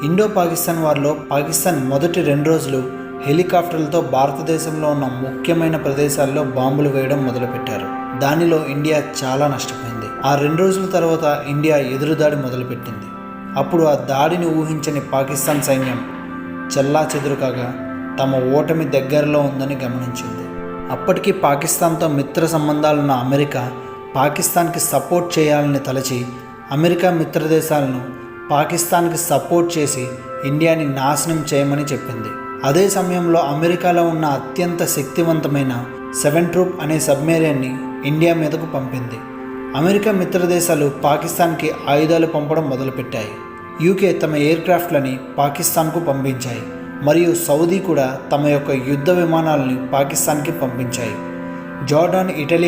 Indo Pakistan వార్లో Pakistan మొదటి 2 రోజులు హెలికాప్టర్లతో భారతదేశంలో ఉన్న ముఖ్యమైన ప్రదేశాల్లో బాంబులు వేయడం మొదలుపెట్టారు. దానిలో ఇండియా చాలా నష్టపోయింది. ఆ 2 రోజుల తర్వాత ఇండియా ఎదురుదాడి మొదలుపెట్టింది. అప్పుడు ఆ దాడిని ఊహించని పాకిస్తాన్ సైన్యం చెల్లాచెదురు కాగా తమ ఓటమి దగ్గరలో ఉందని గమనించింది. అప్పటికి పాకిస్తాన్తో మిత్ర సంబంధాలున్న అమెరికా పాకిస్తాన్కి సపోర్ట్ చేయాలని తలచి అమెరికా మిత్రదేశాలను పాకిస్తాన్కి సపోర్ట్ చేసి ఇండియాని నాశనం చేయమని చెప్పింది. అదే సమయంలో అమెరికాలో ఉన్న అత్యంత శక్తివంతమైన 7 ట్రూప్ అనే సబ్మెరైన్ని ఇండియా మీదకు పంపింది. అమెరికా మిత్రదేశాలు పాకిస్తాన్కి ఆయుధాలు పంపడం మొదలుపెట్టాయి. యూకే తమ ఎయిర్క్రాఫ్ట్లని పాకిస్తాన్కు పంపించాయి మరియు సౌదీ కూడా తమ యొక్క యుద్ధ విమానాలని పాకిస్తాన్కి పంపించాయి. Jordan, Italy